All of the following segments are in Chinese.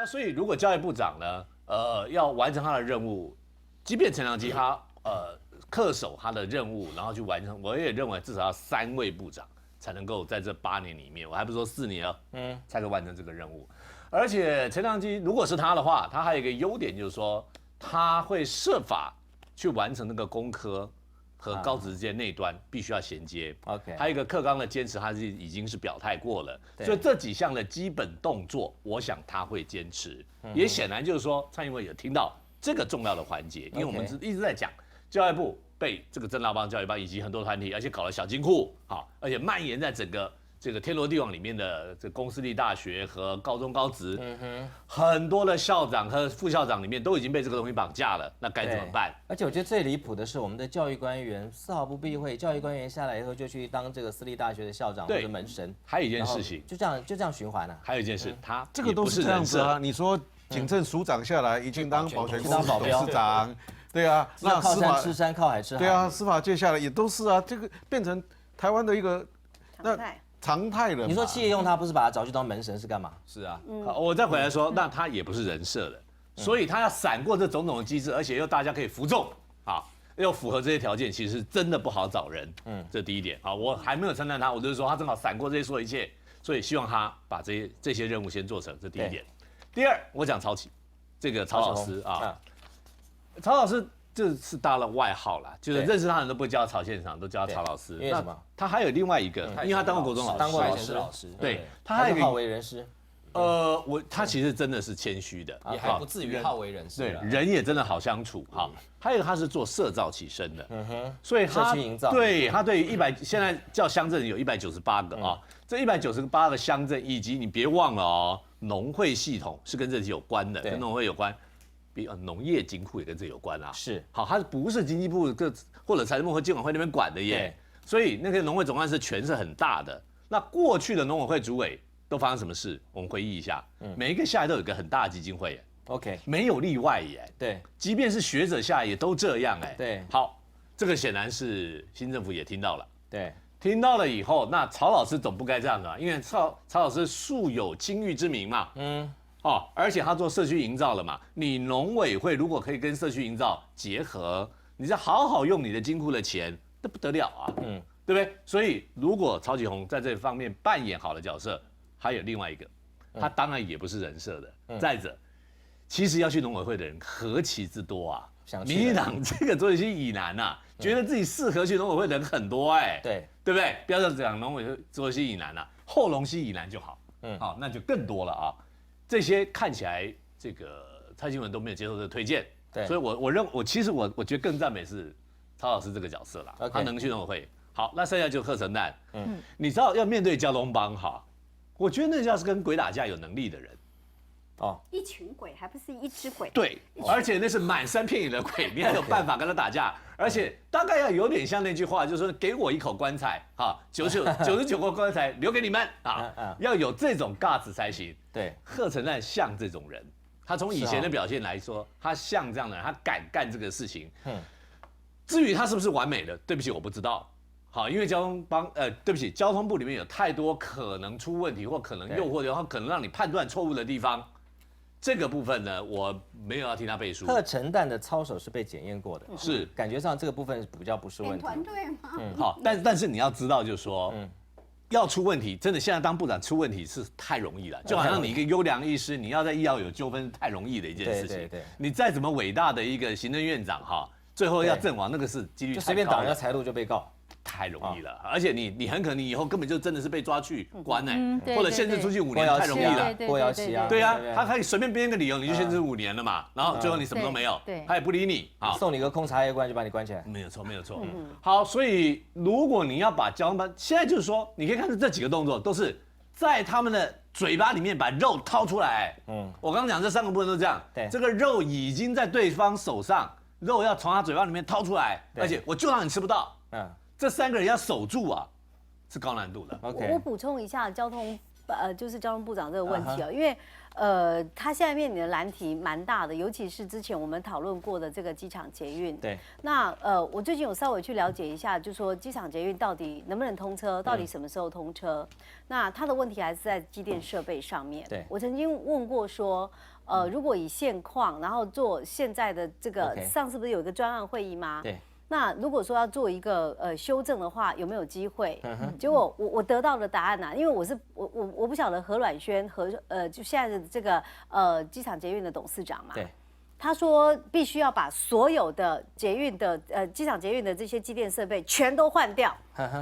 那所以如果教育部长呢，要完成他的任务，即便陈良基他恪守他的任务，然后去完成，我也认为至少要3位部长才能够在这8年里面，我还不是说4年才可以完成这个任务。而且陈良基如果是他的话，他还有一个优点就是说，他会设法去完成那个工科和高职之间那端必须要衔接。OK， 还有一个课纲的坚持，他已经是表态过了，所以这几项的基本动作，我想他会坚持。也显然就是说，蔡英文有听到这个重要的环节，因为我们一直在讲教育部被这个正大帮、教育帮以及很多团体，而且搞了小金库，好，而且蔓延在整个这个天罗地网里面的这公私立大学和高中高职，很多的校长和副校长里面都已经被这个东西绑架了，那该怎么办？而且我觉得最离谱的是，我们的教育官员丝毫不避讳，教育官员下来以后就去当这个私立大学的校长或者门神。还有一件事情，就这样循环了。还有一件事，他这个都是这样子啊。你说警政署长下来，一进当保全公司董事长，对啊，那靠山吃山，靠海吃海。对啊，司法界下来也都是啊，这个变成台湾的一个常态了。你说企业用他不是把他找去当门神是干嘛？是啊，好，我再回来说，那他也不是人设的，所以他要闪过这种种的机制，而且又大家可以服众，好，又符合这些条件，其实真的不好找人。这第一点。好，我还没有称赞他，我就是说他正好闪过这些所有一切，所以希望他把这些任务先做成，这第一点。第二，我讲曹启，这个曹老师啊，曹老师。这是大家的外号啦，就是认识他的人都不叫曹县长，都叫他曹老师。因为什么？他还有另外一个，因为他当过国中老师，当过老师。对，他还有一个好为人师。他其实真的是谦虚的，也还不至于好为人师。对，人也真的好相处。好，还有一个他是做社造起身的，所以社区营造。对，他对于现在叫乡镇有198个啊，这198个乡镇，以及你别忘了哦，农会系统是跟这些有关的，跟农会有关。农业金库也跟这有关啊，是好，它不是经济部或者财政部和监管会那边管的耶，所以那个农会总干事权是很大的。那过去的农委会主委都发生什么事？我们回忆一下，每一个下来都有一个很大的基金会耶 ，OK， 没有例外耶。对，即便是学者下来也都这样哎。对，好，这个显然是新政府也听到了，对，听到了以后，那曹老师总不该这样的，因为曹老师素有清誉之名嘛，而且他做社区营造了嘛，你农委会如果可以跟社区营造结合，你再好好用你的金库的钱，那不得了啊，对不对？所以如果曹启宏在这方面扮演好的角色，还有另外一个，他当然也不是人设的。再者，其实要去农委会的人何其之多啊！民进党这个左西以南啊，觉得自己适合去农委会的人很多对不对？不要讲农委会左西以南啊，后龙溪以南就好，好，那就更多了啊。这些看起来，这个蔡英文都没有接受这个推荐，所以其实我觉得更赞美是曹老师这个角色啦，他能去农委会。好，那剩下就贺成蛋，你知道要面对交通帮哈，我觉得那要是跟鬼打架有能力的人，一群鬼还不是一只鬼，对，而且那是满山遍野的鬼，你还有办法跟他打架，而且大概要有点像那句话，就是说给我一口棺材，哈，99个棺材留给你们啊，要有这种 guts 才行。对，贺成蛋像这种人，他从以前的表现来说，他像这样的人，他敢干这个事情。至于他是不是完美的，对不起，我不知道。好，因为交通部里面有太多可能出问题或可能诱惑，然后可能让你判断错误的地方。这个部分呢，我没有要替他背书。贺成蛋的操守是被检验过的，是感觉上这个部分比较不是问题。团队吗？好，但是你要知道，就是说，要出问题，真的现在当部长出问题是太容易了，就好像你一个优良医师，你要在医疗有纠纷，太容易的一件事情。对，你再怎么伟大的一个行政院长哈，最后要阵亡，那个是几率太高了，随便挡一下财路就被告。太容易了，而且你很可能你以后根本就真的是被抓去关或者限制出去5年，太容易了。过摇期啊，对啊，他可以随便编个理由，你就限制5年了嘛，然后最后你什么都没有，他也不理你，送你个空茶叶罐就把你关起来。没有错。好，所以如果你要把交通班，现在就是说，你可以看到这几个动作都是在他们的嘴巴里面把肉掏出来。我刚刚讲这3个部分都这样，这个肉已经在对方手上，肉要从他嘴巴里面掏出来，而且我就让你吃不到。这3个人要守住啊，是高难度的。我补充一下交通就是交通部长这个问题因为他现在面临的难题蛮大的，尤其是之前我们讨论过的这个机场捷运。对。那我最近有稍微去了解一下，就说机场捷运到底能不能通车，到底什么时候通车？那他的问题还是在机电设备上面。对。我曾经问过说，如果以现况，然后做现在的这个，上次不是有一个专案会议吗？对。那如果说要做一个修正的话，有没有机会？结果我得到的答案因为我不晓得何阮轩就现在的这个机场捷运的董事长嘛，对，他说必须要把所有的捷运的机场捷运的这些机电设备全都换掉，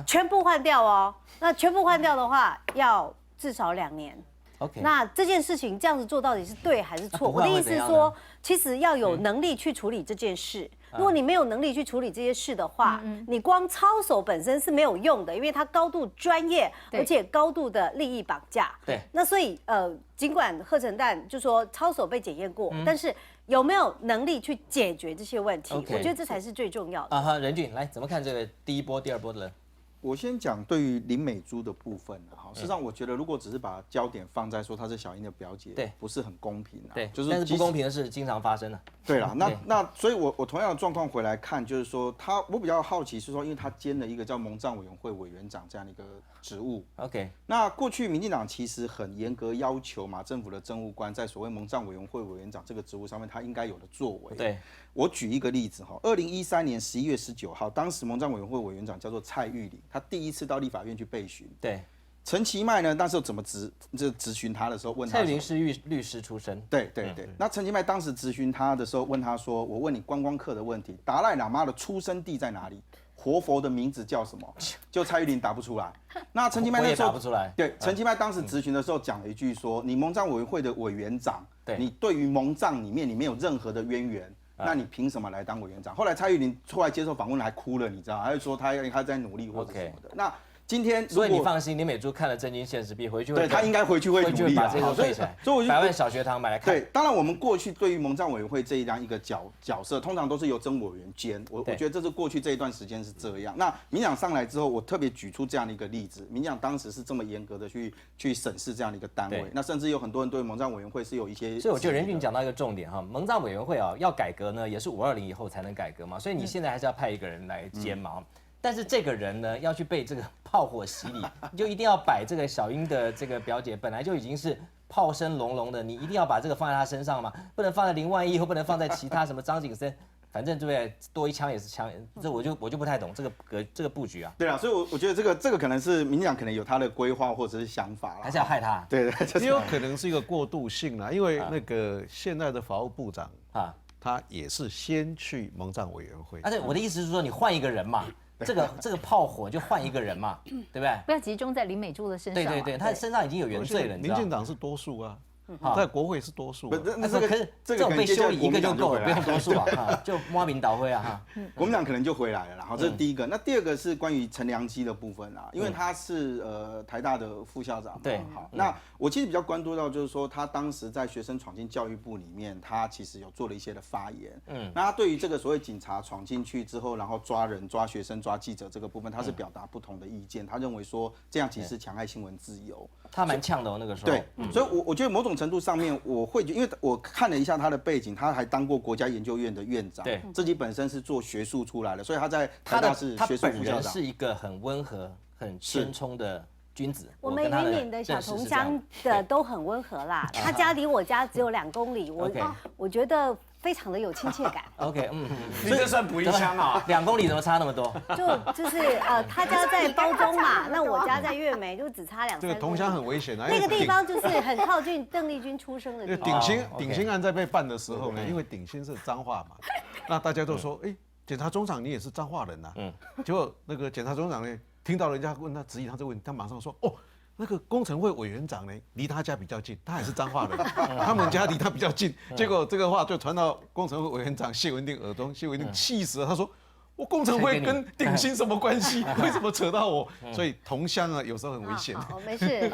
全部换掉哦。那全部换掉的话，要至少2年。OK， 那这件事情这样子做到底是对还是错？我的意思是说，其实要有能力去处理这件事。如果你没有能力去处理这些事的话，你光操守本身是没有用的，因为它高度专业，而且高度的利益绑架。对。那所以尽管贺成旦就说操守被检验过，但是有没有能力去解决这些问题？我觉得这才是最重要的。啊哈，任俊来怎么看这个第一波、第二波的人？我先讲对于林美珠的部分哈，事实上我觉得如果只是把焦点放在说她是小英的表姐，对，不是很公平啊。对，就是但是不公平的事经常发生的。对啦，那所以我同样的状况回来看，就是说我比较好奇是说，因为他兼了一个叫蒙藏委员会委员长这样的一个职务。OK， 那过去民进党其实很严格要求马政府的政务官在所谓蒙藏委员会委员长这个职务上面，他应该有的作为。对，我举一个例子哈，2013年11月19号，当时蒙藏委员会委员长叫做蔡玉玲，他第一次到立法院去备询。对。陈其迈呢，那时候怎么质询他的时候，问他蔡玉玲是律师出身，对。那陈其迈当时质询他的时候，问他说：“我问你观光客的问题，达赖喇嘛的出生地在哪里？活佛的名字叫什么？”就蔡玉玲答不出来。那陈其迈那时候答不出来。对，陈其迈当时质询的时候讲了一句说：“你蒙藏委员会的委员长，你对于蒙藏里面你没有任何的渊源。”那你凭什么来当委员长？后来蔡玉玲出来接受访问还哭了，你知道，还说他在努力或者什么的。那今天，所以你放心，林美珠看了《震惊现实》，回去会对他应该回去会努力把这个背起来。所以100万小学堂买来看。对，当然我们过去对于蒙藏委员会这样一个角色，通常都是由曾委员兼。我觉得这是过去这一段时间是这样。那民进党上来之后，我特别举出这样的一个例子，民进党当时是这么严格的去审视这样的一个单位，那甚至有很多人对蒙藏委员会是有一些。所以我觉得任俊讲到一个重点哈，蒙藏委员会要改革呢，也是520以后才能改革嘛，所以你现在还是要派一个人来兼嘛。但是这个人呢，要去被这个炮火洗礼，你就一定要摆这个小英的这个表姐，本来就已经是炮声隆隆的，你一定要把这个放在她身上嘛，不能放在林万亿，或不能放在其他什么张景森，反正对不对？多一枪也是枪，这我就不太懂这个布局啊。对啊，所以我觉得这个可能是民进党可能有他的规划或者是想法啦，还是要害他。对，也有可能是一个过渡性啦，因为那个现在的法务部长啊，他也是先去蒙藏委员会。而且我的意思是说，你换一个人嘛。这个炮火就换一个人嘛，对不对？不要集中在林美珠的身上。对，他身上已经有原罪了。民进党是多数啊，在国会是多数。那这种被修理一个就够了，不用多数啊，就摸名导会啊哈。国民党可能就回来了，然后这是第一个。那第二个是关于陈良基的部分啊，因为他是台大的副校长。对，好，那我其实比较关注到就是说，他当时在学生闯进教育部里面，他其实有做了一些的发言。那他对于这个所谓警察闯进去之后，然后抓人、抓学生、抓记者这个部分，他是表达不同的意见。他认为说这样其实是妨碍新闻自由。他蛮呛的哦，那个时候。对，所以我觉得某种程度上面，我会因为我看了一下他的背景，他还当过国家研究院的院长，对，自己本身是做学术出来的，所以他在台大是学术副校长。他本人是一个很温和、很谦冲的君子。我们云岭的小同乡的都很温和啦，他家离我家只有2公里，我觉得非常的有亲切感。OK， 你这算补一枪啊？2公里怎么差那么多？就是他家在高中嘛，那我家在月眉，就只差2、3公里。这个同乡很危险啊，那个地方就是很靠近邓丽君出生的地方。鼎新案在被办的时候呢，因为鼎新是彰化嘛，那大家都说，哎，检察总长你也是彰化人呐，结果那个检察总长呢，听到人家问他质疑他这个问题，他马上说，哦。那个工程会委员长呢，离他家比较近，他也是彰化人，他们家离他比较近，结果这个话就传到工程会委员长谢文定耳中，谢文定气死了，他说：“我工程会跟鼎新什么关系？为什么扯到我？”所以同乡啊，有时候很危险。没事。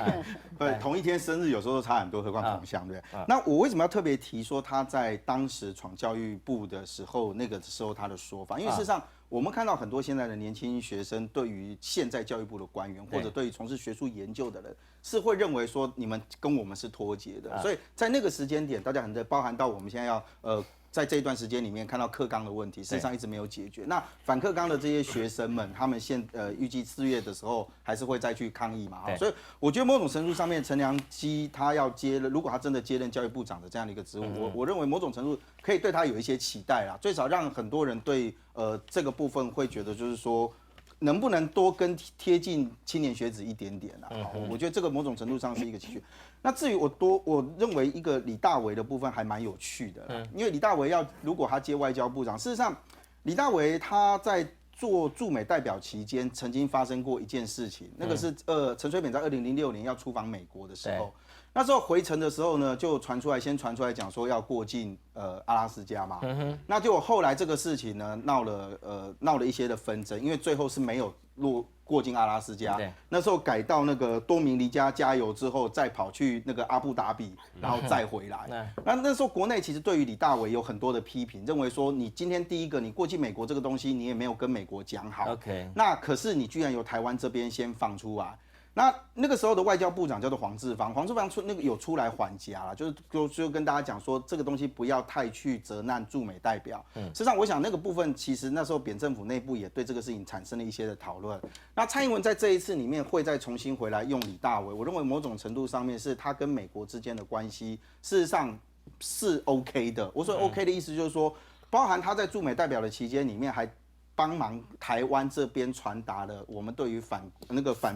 对，同一天生日有时候都差很多，何况同乡，对不对？那我为什么要特别提说他在当时闯教育部的时候，那个时候他的说法？因为事实上，我们看到很多现在的年轻学生，对于现在教育部的官员或者对于从事学术研究的人，是会认为说你们跟我们是脱节的。所以在那个时间点，大家很多包含到我们现在要在这一段时间里面看到课纲的问题，事实上一直没有解决。那反课纲的这些学生们，他们预计4月的时候还是会再去抗议嘛。所以我觉得某种程度上面，陈良基他要接了，如果他真的接任教育部长的这样的一个职务，我认为某种程度可以对他有一些期待啦，最少让很多人对这个部分会觉得就是说。能不能多跟贴近青年学子一点点啊？我觉得这个某种程度上是一个期许。那至于我认为一个李大为的部分还蛮有趣的，因为李大为如果他接外交部长，事实上李大为他在做驻美代表期间，曾经发生过一件事情，那个是陈水扁在2006年要出访美国的时候。那时候回程的时候呢，就先传出来讲说要过境阿拉斯加嘛，那就后来这个事情呢闹了一些的纷争，因为最后是没有过境阿拉斯加，那时候改到那个多明尼加加油之后，再跑去那个阿布达比，然后再回来。那时候国内其实对于李大为有很多的批评，认为说你今天第一个你过境美国这个东西你也没有跟美国讲好，那可是你居然由台湾这边先放出来。那个时候的外交部长叫做黄志芳有出来缓颊了，就跟大家讲说这个东西不要太去责难驻美代表。事实上，我想那个部分其实那时候扁政府内部也对这个事情产生了一些的讨论。那蔡英文在这一次里面会再重新回来用李大为，我认为某种程度上面是他跟美国之间的关系，事实上是 OK 的。我说 OK 的意思就是说，包含他在驻美代表的期间里面还帮忙台湾这边传达了我们对于反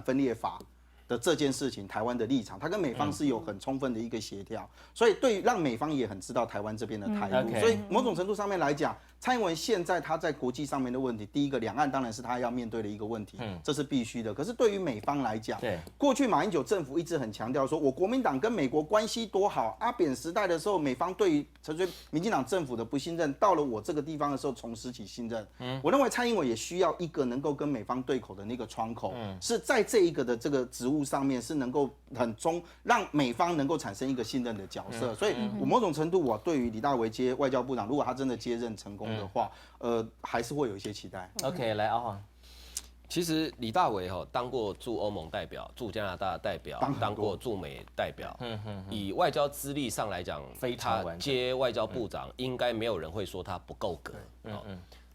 分裂法的这件事情，台湾的立场，他跟美方是有很充分的一个协调，所以对于让美方也很知道台湾这边的态度，所以某种程度上面来讲，蔡英文现在他在国际上面的问题，第一个两岸当然是他要面对的一个问题，这是必须的。可是对于美方来讲，过去马英九政府一直很强调说，我国民党跟美国关系多好，阿扁时代的时候，美方对于民进党政府的不信任，到了我这个地方的时候重拾起信任。我认为蔡英文也需要一个能够跟美方对口的那个窗口，是在这一个的这个职务上面是能够让美方能够产生一个信任的角色。所以我某种程度我对于李大为接外交部长，如果他真的接任成功的话，还是会有一些期待。OK， 来阿黄，其实李大为当过驻欧盟代表、驻加拿大代表、当过驻美代表，以外交资历上来讲，他接外交部长，应该没有人会说他不够格。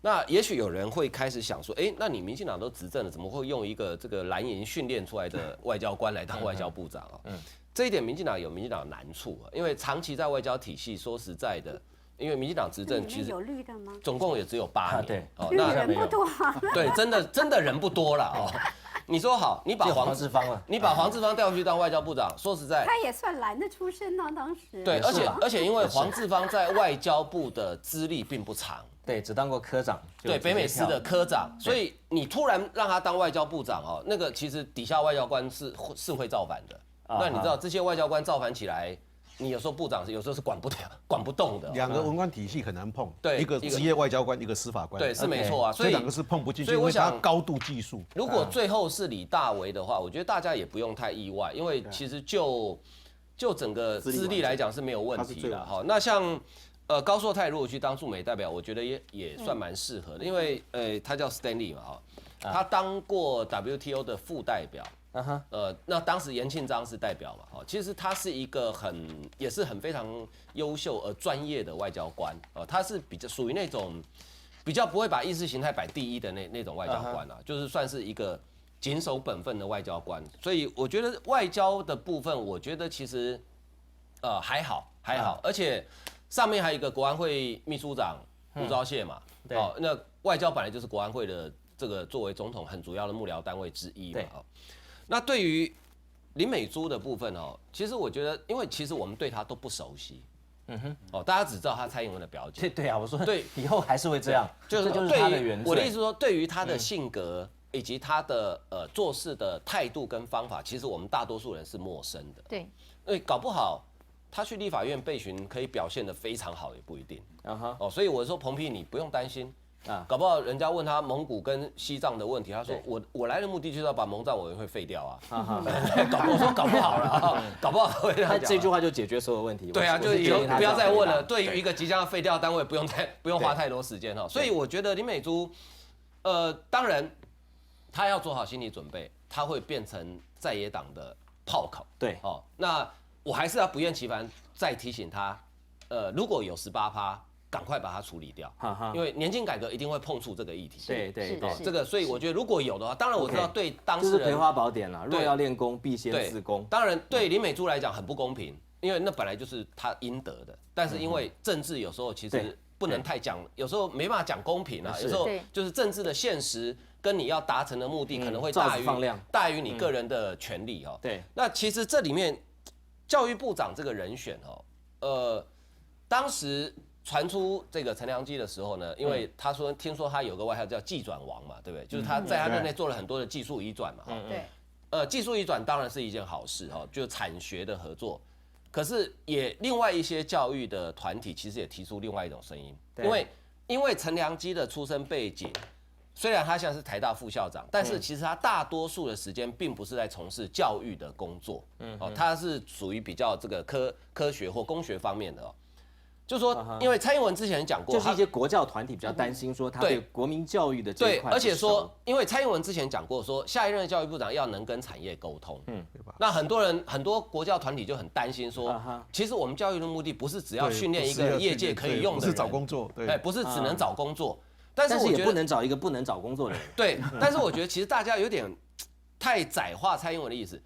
那也许有人会开始想说，那你民进党都执政了，怎么会用一个这个蓝营训练出来的外交官来当外交部长啊？这一点民进党有民进党的难处，因为长期在外交体系，说实在的。因为民进党执政其实有绿的吗？总共也只有8年，对，绿人不多啊。对，真的人不多了哦。你说好，你把黄志芳调去当外交部长，说实在，他也算蓝的出身啊，当时。对，而且因为黄志芳在外交部的资历并不长，对，只当过科长，对，北美司的科长，所以你突然让他当外交部长哦，那个其实底下外交官是会造反的。那你知道这些外交官造反起来？你有时候部长有时候是管不动的，两个文官体系很难碰，对，一个职业外交官，一个司法官，对，是没错啊，所以两个是碰不进去，因为它高度技术。如果最后是李大为的话，我觉得大家也不用太意外，因为其实就整个资历来讲是没有问题的。好，那像高硕泰如果去当驻美代表，我觉得也算蛮适合的，因为他叫 Stanley 嘛，他当过 WTO 的副代表。那当时严庆章是代表嘛，其实他是一个也是非常优秀而专业的外交官，他是比较属于那种比较不会把意识形态摆第一的那种外交官啊，就是算是一个谨守本分的外交官，所以我觉得外交的部分，我觉得其实还好，而且上面还有一个国安会秘书长胡昭燮嘛，那外交本来就是国安会的这个作为总统很主要的幕僚单位之一嘛，那对于林美珠的部分其实我觉得，因为其实我们对她都不熟悉，大家只知道她蔡英文的表姐。对啊，我说对，以后还是会这样，就是她的原罪。我的意思说，对于她的性格以及她的做事的态度跟方法，其实我们大多数人是陌生的。对，搞不好她去立法院备询可以表现得非常好，也不一定。所以我说彭批你不用担心。搞不好人家问他蒙古跟西藏的问题，他说我来的目的就是要把蒙藏委员会废掉啊。我说搞不好了，搞不好会这样讲。他这句话就解决所有问题。对啊，就以后不要再问了。对于一个即将要废掉的单位，不用花太多时间哈。所以我觉得林美珠当然他要做好心理准备，他会变成在野党的炮口。对，哦，那我还是要不厌其烦再提醒他，如果有18%，赶快把它处理掉，因为年金改革一定会碰触这个议题。对对对，这个，所以我觉得如果有的话，当然我知道对当事人就是葵花宝典啦，若要练功，必先自宫。当然对林美珠来讲很不公平，因为那本来就是她应得的，但是因为政治有时候其实不能太讲，有时候没办法讲公平啊，有时候就是政治的现实跟你要达成的目的可能会大于你个人的权利哦。对，那其实这里面教育部长这个人选哦，当时传出这个陈良基的时候呢，因为他说听说他有个外号叫技转王嘛，对不对？就是他在他任内做了很多的技术移转嘛。对。技术移转当然是一件好事哈，就是产学的合作。可是也另外一些教育的团体其实也提出另外一种声音，因为陈良基的出身背景，虽然他现在是台大副校长，但是其实他大多数的时间并不是在从事教育的工作，他是属于比较这个科学或工学方面的哦。就说，因为蔡英文之前讲过，就是一些国教团体比较担心说他对国民教育的这一块，而且说，因为蔡英文之前讲过说，下一任的教育部长要能跟产业沟通，那很多国教团体就很担心说，其实我们教育的目的不是只要训练一个业界可以用的人，不是找工作，对，不是只能找工作，但是也不能找一个不能找工作的人，对，但是我觉得其实大家有点太窄化蔡英文的意思，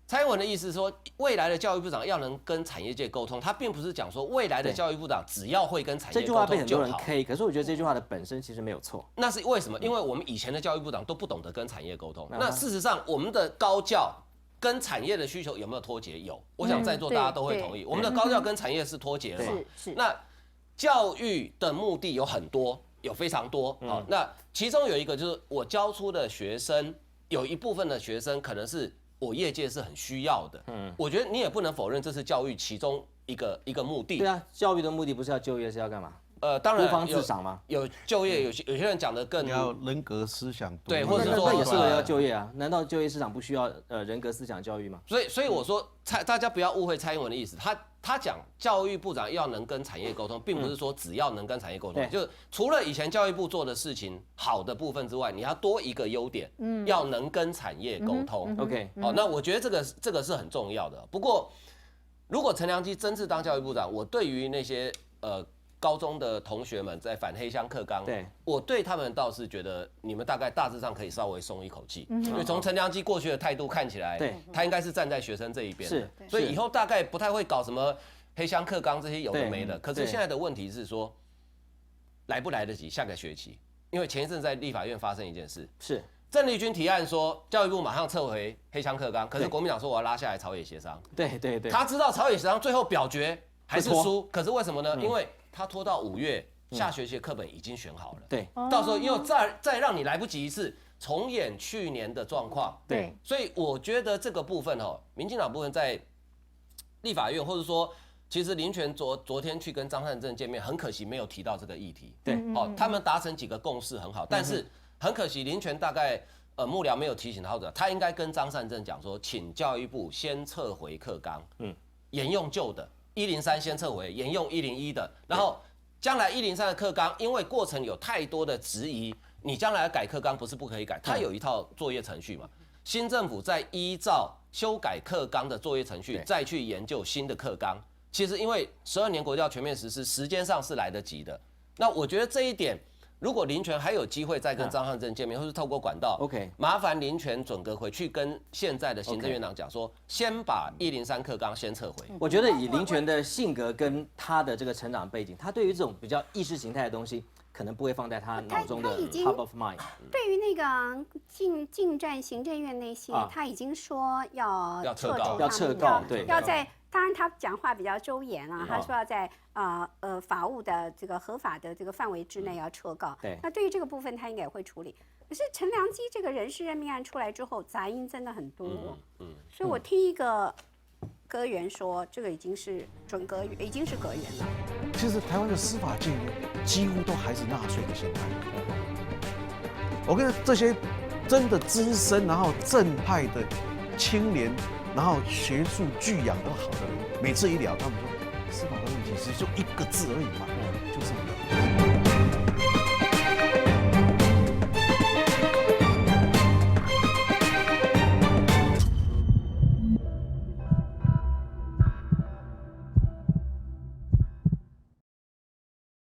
蔡英文的意思是说，未来的教育部长要能跟产业界沟通，他并不是讲说未来的教育部长只要会跟产业沟通就好。这句话被很多人 K， 可是我觉得这句话的本身其实没有错。那是为什么？因为我们以前的教育部长都不懂得跟产业沟通。那事实上，我们的高教跟产业的需求有没有脱节？有，我想在座大家都会同意，我们的高教跟产业是脱节的嘛。是。那教育的目的有很多，有非常多。好，那其中有一个就是我教出的学生，有一部分的学生可能是我业界是很需要的，我觉得你也不能否认这是教育其中一个目的。对啊，教育的目的不是要就业，是要干嘛？当然孤芳自赏吗？有就业，有些人讲的更要人格思想，对，或者说那也是为了要就业啊？难道就业市场不需要人格思想教育吗？所以我说大家不要误会蔡英文的意思，他讲教育部长要能跟产业沟通，并不是说只要能跟产业沟通，就是除了以前教育部做的事情好的部分之外，你要多一个优点，要能跟产业沟通。OK， 好，那我觉得这个是很重要的。不过，如果陈良基真是当教育部长，我对于那些高中的同学们在反黑箱课纲，我对他们倒是觉得你们大概大致上可以稍微松一口气，因为从陈良基过去的态度看起来，他应该是站在学生这一边的，所以以后大概不太会搞什么黑箱课纲这些有的没的。可是现在的问题是说，来不来得及下个学期？因为前一阵在立法院发生一件事，是郑丽君提案说教育部马上撤回黑箱课纲，可是国民党说我要拉下来朝野协商。对，他知道朝野协商最后表决还是输，可是为什么呢？因为他拖到5月，下学期的课本已经选好了。对，到时候又再让你来不及一次，重演去年的状况。对，所以我觉得这个部分民进党部分在立法院，或者说，其实林权昨天去跟张善政见面，很可惜没有提到这个议题。对，他们达成几个共识很好，但是很可惜林权大概幕僚没有提醒他应该跟张善政讲说，请教育部先撤回课纲，沿用旧的。103先撤回，沿用101的，然后将来103的课纲，因为过程有太多的质疑，你将来改课纲不是不可以改，它有一套作业程序嘛。新政府再依照修改课纲的作业程序，再去研究新的课纲。其实因为12年国教全面实施，时间上是来得及的。那我觉得这一点，如果林权还有机会再跟张善政见面，或是透过管道 ，OK， 麻烦林权准阁回去跟现在的行政院长讲说，先把103课纲先撤回。我觉得以林权的性格跟他的这个成长背景，他对于这种比较意识形态的东西，可能不会放在他脑中的 top of mind。对于那个进战行政院那些，他已经说要撤告，对，要在。当然，他讲话比较周延啊，他说要在法务的这个合法的这个范围之内要撤告。对，那对于这个部分，他应该也会处理。可是陈良基这个人事任命案出来之后，杂音真的很多。所以我听一个阁员说，这个已经是准阁员，已经是阁员了。其实台湾的司法界几乎都还是纳粹的心态。我跟这些真的资深，然后正派的青年。然后学术巨养都好的人，每次一聊，他们说司法的问题其实就一个字而已嘛，